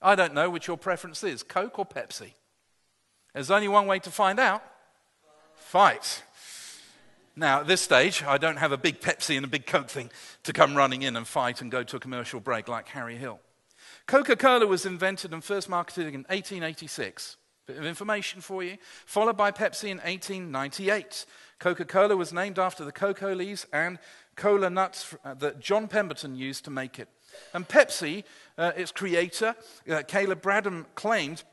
I don't know which your preference is, Coke or Pepsi. There's only one way to find out. Fight. Now, at this stage, I don't have a big Pepsi and a big Coke thing to come running in and fight and go to a commercial break like Harry Hill. Coca-Cola was invented and first marketed in 1886. Bit of information for you. Followed by Pepsi in 1898. Coca-Cola was named after the cocoa leaves and cola nuts that John Pemberton used to make it. And Pepsi, its creator, Caleb Bradham, claimed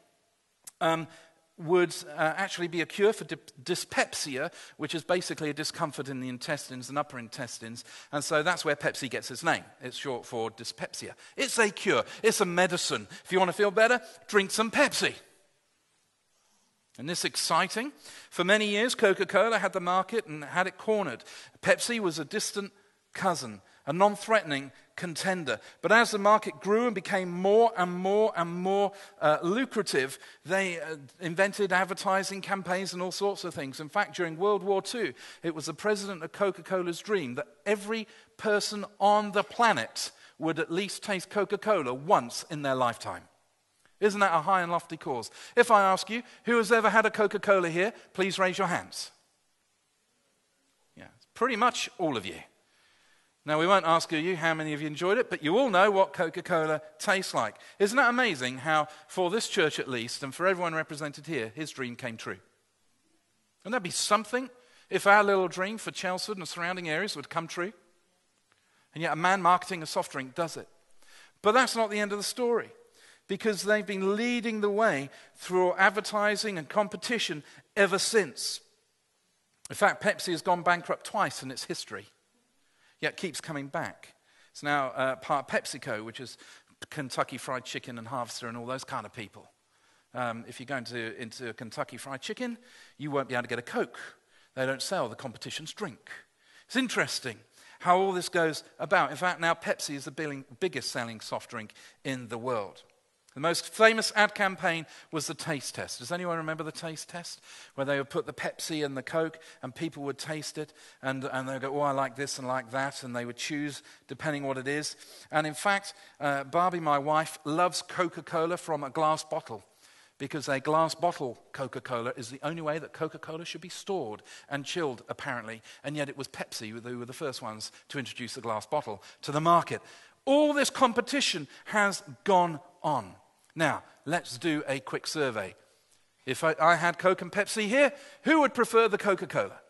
would actually be a cure for dyspepsia, which is basically a discomfort in the intestines and upper intestines. And so that's where Pepsi gets its name. It's short for dyspepsia. It's a cure. It's a medicine. If you want to feel better, drink some Pepsi. And this is exciting. For many years, Coca-Cola had the market and had it cornered. Pepsi was a distant cousin, a non-threatening contender. But as the market grew and became more and more lucrative, they invented advertising campaigns and all sorts of things. In fact, during World War II, it was the president of Coca-Cola's dream that every person on the planet would at least taste Coca-Cola once in their lifetime. Isn't that a high and lofty cause? If I ask you, who has ever had a Coca-Cola here, please raise your hands. Yeah, pretty much all of you. Now, we won't ask you how many of you enjoyed it, but you all know what Coca-Cola tastes like. Isn't that amazing how, for this church at least, and for everyone represented here, his dream came true? Wouldn't that be something if our little dream for Chelmsford and the surrounding areas would come true? And yet a man marketing a soft drink does it. But that's not the end of the story, because they've been leading the way through advertising and competition ever since. In fact, Pepsi has gone bankrupt twice in its history, yet keeps coming back. It's now part of PepsiCo, which is Kentucky Fried Chicken and Harvester and all those kind of people. If you go into a Kentucky Fried Chicken, you won't be able to get a Coke. They don't sell the competition's drink. It's interesting how all this goes about. In fact, now Pepsi is the biggest selling soft drink in the world. The most famous ad campaign was the taste test. Does anyone remember the taste test? Where they would put the Pepsi and the Coke and people would taste it and they would go, oh, I like this and like that, and they would choose depending what it is. And in fact, Barbie, my wife, loves Coca-Cola from a glass bottle, because a glass bottle Coca-Cola is the only way that Coca-Cola should be stored and chilled, apparently. And yet it was Pepsi who were the first ones to introduce the glass bottle to the market. All this competition has gone on. Now, let's do a quick survey. If I had Coke and Pepsi here, who would prefer the Coca-Cola?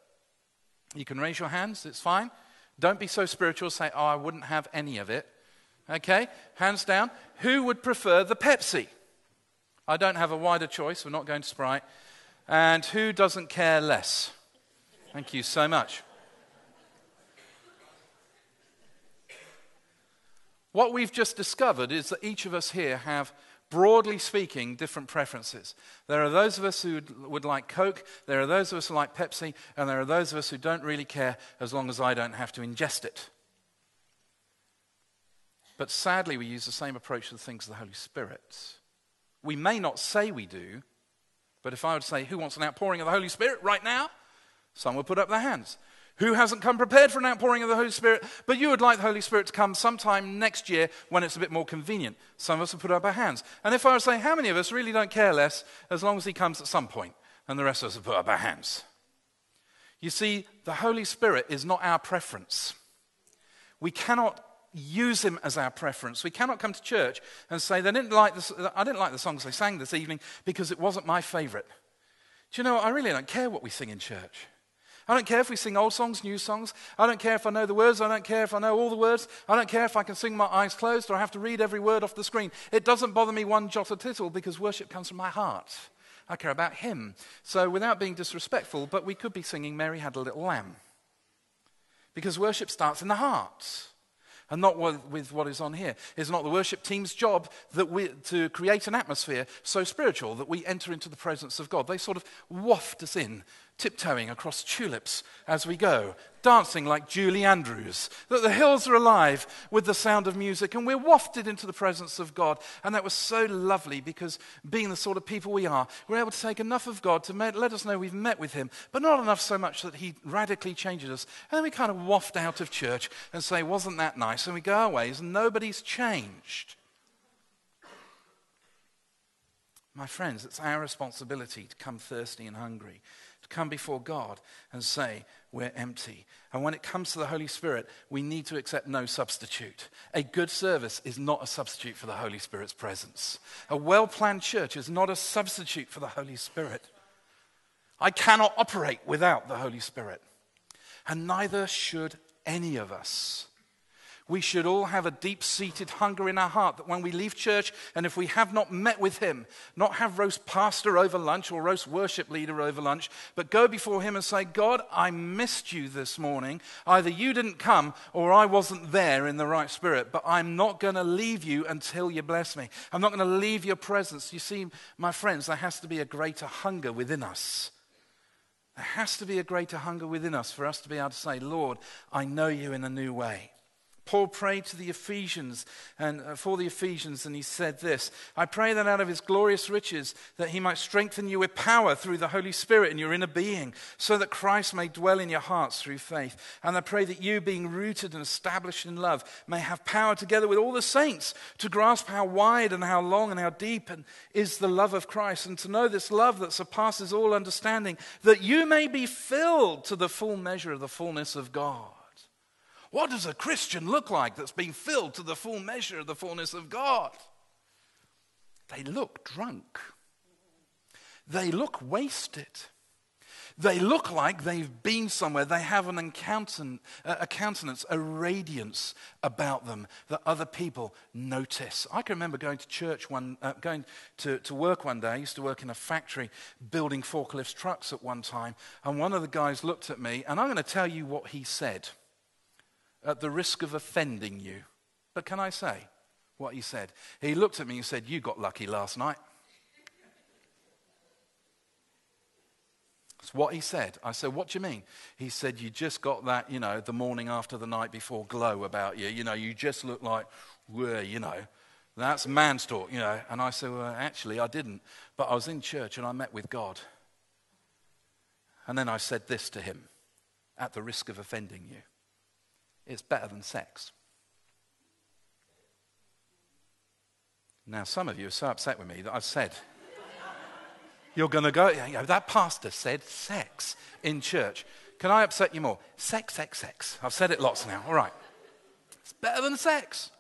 You can raise your hands, it's fine. Don't be so spiritual, say, oh, I wouldn't have any of it. Okay, hands down. Who would prefer the Pepsi? I don't have a wider choice, we're not going to Sprite. And who doesn't care less? Thank you so much. What we've just discovered is that each of us here have, broadly speaking, different preferences. There are those of us who would like Coke, there are those of us who like Pepsi, and there are those of us who don't really care as long as I don't have to ingest it. But sadly, we use the same approach to the things of the Holy Spirit. We may not say we do, but if I would say, who wants an outpouring of the Holy Spirit right now? Some would put up their hands. Who hasn't come prepared for an outpouring of the Holy Spirit, but you would like the Holy Spirit to come sometime next year when it's a bit more convenient? Some of us would put up our hands. And if I would say, how many of us really don't care less as long as he comes at some point? And the rest of us would put up our hands. You see, the Holy Spirit is not our preference. We cannot use him as our preference. We cannot come to church and say, I didn't like the songs they sang this evening because it wasn't my favorite. Do you know what? I really don't care what we sing in church. I don't care if we sing old songs, new songs. I don't care if I know the words. I don't care if I know all the words. I don't care if I can sing my eyes closed or I have to read every word off the screen. It doesn't bother me one jot or tittle because worship comes from my heart. I care about him. So without being disrespectful, but we could be singing Mary Had a Little Lamb. Because worship starts in the heart. And not with what is on here. It's not the worship team's job to create an atmosphere so spiritual that we enter into the presence of God. They sort of waft us in, tiptoeing across tulips as we go, dancing like Julie Andrews, that the hills are alive with the sound of music, and we're wafted into the presence of God. And that was so lovely because being the sort of people we are, we're able to take enough of God to let us know we've met with him, but not enough so much that he radically changes us. And then we kind of waft out of church and say, wasn't that nice? And we go our ways and nobody's changed. My friends, it's our responsibility to come thirsty and hungry, to come before God and say we're empty. And when it comes to the Holy Spirit, we need to accept no substitute. A good service is not a substitute for the Holy Spirit's presence. A well-planned church is not a substitute for the Holy Spirit. I cannot operate without the Holy Spirit. And neither should any of us. We should all have a deep-seated hunger in our heart that when we leave church, and if we have not met with him, not have roast pastor over lunch or roast worship leader over lunch, but go before him and say, God, I missed you this morning. Either you didn't come or I wasn't there in the right spirit, but I'm not going to leave you until you bless me. I'm not going to leave your presence. You see, my friends, there has to be a greater hunger within us. There has to be a greater hunger within us for us to be able to say, Lord, I know you in a new way. Paul prayed to the Ephesians and for the Ephesians, and he said this, I pray that out of his glorious riches that he might strengthen you with power through the Holy Spirit in your inner being, so that Christ may dwell in your hearts through faith. And I pray that you, being rooted and established in love, may have power together with all the saints to grasp how wide and how long and how deep is the love of Christ, and to know this love that surpasses all understanding, that you may be filled to the full measure of the fullness of God. What does a Christian look like that's been filled to the full measure of the fullness of God? They look drunk. They look wasted. They look like they've been somewhere. They have a countenance, a radiance about them that other people notice. I can remember going to work one day. I used to work in a factory building forklift trucks at one time, and one of the guys looked at me, and I'm going to tell you what he said, at the risk of offending you. But can I say what he said? He looked at me and said, you got lucky last night. That's what he said. I said, what do you mean? He said, you just got that, the morning after the night before glow about you. You just look like, that's man's talk, And I said, well, actually, I didn't. But I was in church and I met with God. And then I said this to him, at the risk of offending you. It's better than sex. Now, some of you are so upset with me that I've said, you're going to go, that pastor said sex in church. Can I upset you more? Sex. I've said it lots now. All right. It's better than sex.